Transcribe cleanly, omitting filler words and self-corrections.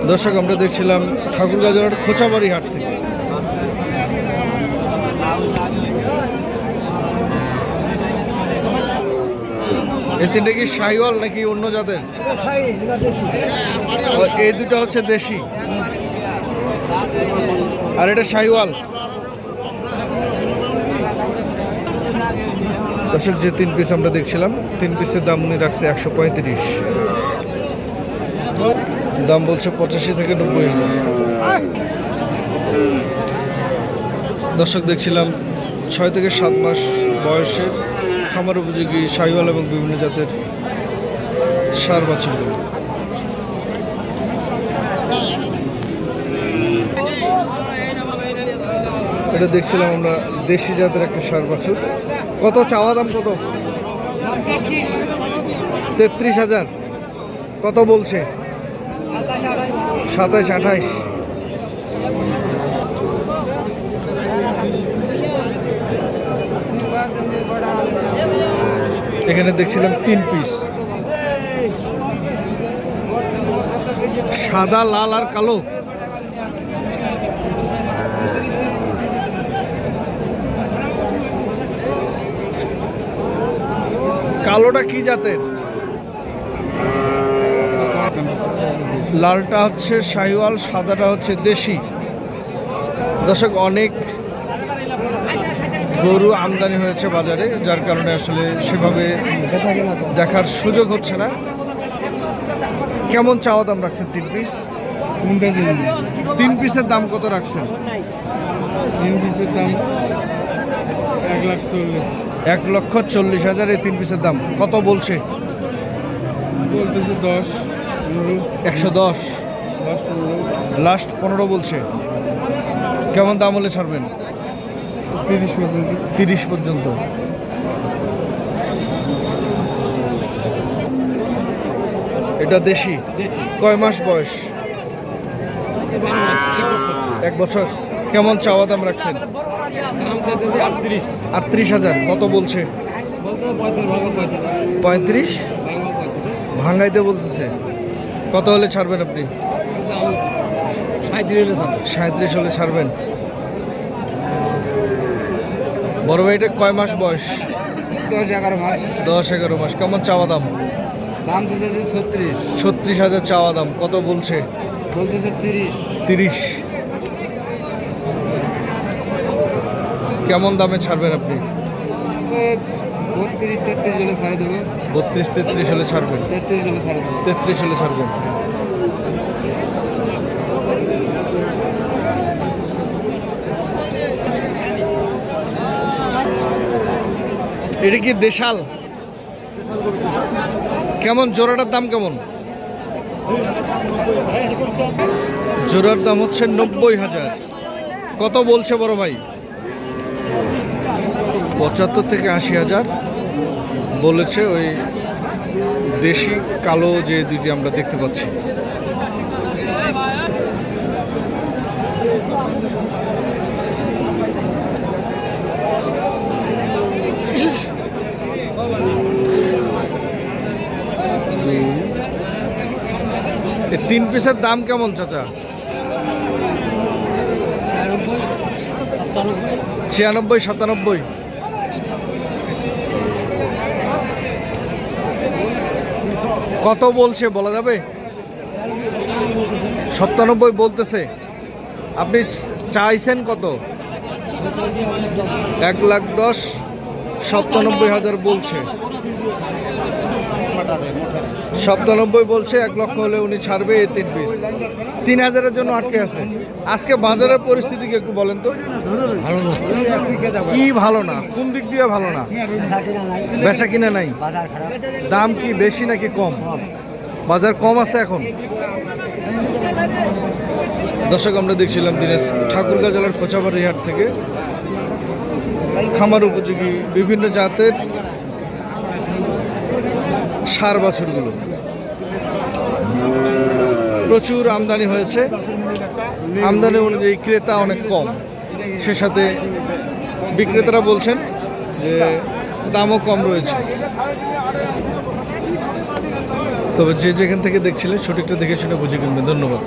দর্শক আমরা দেখছিলাম ঠাকুরগাঁ জেলার খোঁচাবাড়ি হাট থেকে। এই তিনটা কি শাহিওয়াল নাকি অন্য জাতের? এই দুটো হচ্ছে দেশি আর এটা শাহিওয়াল। দর্শক যে 3 পিস আমরা দেখছিলাম 3 পিসের দাম উনি রাখছে 135, দাম বলছে 85 থেকে 90 হাজার। দর্শক দেখছিলাম 6 থেকে 7 মাস বয়সের খামার উপযোগী শাহিওয়াল এবং বিভিন্ন জাতের ষাঁড় বাছুরগুলো। এটা দেখছিলাম আমরা দেশি জাতের একটা ষাঁড় বাছুর। কত চাওয়া দাম? কত? 33,000। কত বলছে? 27-28। এখানে দেখছিলাম 3 পিস, সাদা, লাল আর কালো। কালোটা কি জাতের? লালটা হচ্ছে শাহিওয়াল, সাদাটা হচ্ছে দেশি। দর্শক অনেক গরু আমদানি হয়েছে বাজারে, যার কারণে আসলে সেভাবে দেখার সুযোগ হচ্ছে না। কেমন চাওয়া দাম রাখছেন 3 পিস? 3 পিসের দাম কত রাখছেন? 3 পিসের দাম 1,40,000। 1,40,000 এই 3 পিসের দাম। কত বলছে? বলতেছে 10, 15। 110, 10, 15। লাস্ট 15 বলছে। কেমন দাম হলে ছাড়বেন? 30 পর্যন্ত। 30 পর্যন্ত। এটা দেশি। কয় মাস বয়স? 1 বছর। কেমন চাওয়া দাম রাখছেন? 38,000। কত বলছে? 35 ভাঙ্গাইতে বলতেছে। কত হলে ছাড়বেন আপনি? 37 হলে ছাড়বেন। বড় ভাই এটা কয় মাস বয়স? 10-11 মাস। 10-11 মাস। কেমন চাওয়া দাম? দাম তো 36,000 চাওয়া দাম। কত বলছে? বলতেছে 30। কেমন দামে ছাড়বেন আপনি? 32-33 হলে ছাড়ে দেবো। 32-33 হলে ছাড়বেন। 33 হলে ছাড়ে দেবো। 33 হলে ছাড়বেন। এটা কি দেশাল? কেমন জোড়াটার দাম কেমন? জোড়ার দাম হচ্ছে 90,000। কত বলছে বড় ভাই? 75 থেকে 80,000 বলেছে। ওই দেশি কালো যে দুইটি আমরা দেখতে পাচ্ছি। এই 3 পিসের দাম কেমন চাচা? 96-97। কত বলছে বলা যাবে? 97 বলতেছে। আপনি চাইছেন কত? 1,10,00,000। 97,000 বলছে। 97 বলছে। 1 লক্ষ হলে উনি ছাড়বে এই 3 পিস। 3,000-এর জন্য আটকে আছে। আজকে বাজারের পরিস্থিতি কি একটু বলেন তো? ভালো না। কি ভালো না? কোন দিক দিয়ে ভালো না? বেচা কিনা নাই। দাম কি বেশি নাকি কম? বাজার কম আছে এখন। দর্শক আমরা দেখছিলাম দিনের ঠাকুরগাঁ জেলার খোঁচাবাড়ি হাট থেকে খামার উপযোগী বিভিন্ন জাতের ষাঁড় বাছুরগুলো। প্রচুর আমদানি হয়েছে। আমদানি অনুযায়ী ক্রেতা অনেক কম, সে সাথে বিক্রেতারা বলছেন যে দামও কম রয়েছে। তবে যে যেখান থেকে দেখছিলেন সঠিকটা দেখে শুনে বুঝে কিনবেন। ধন্যবাদ।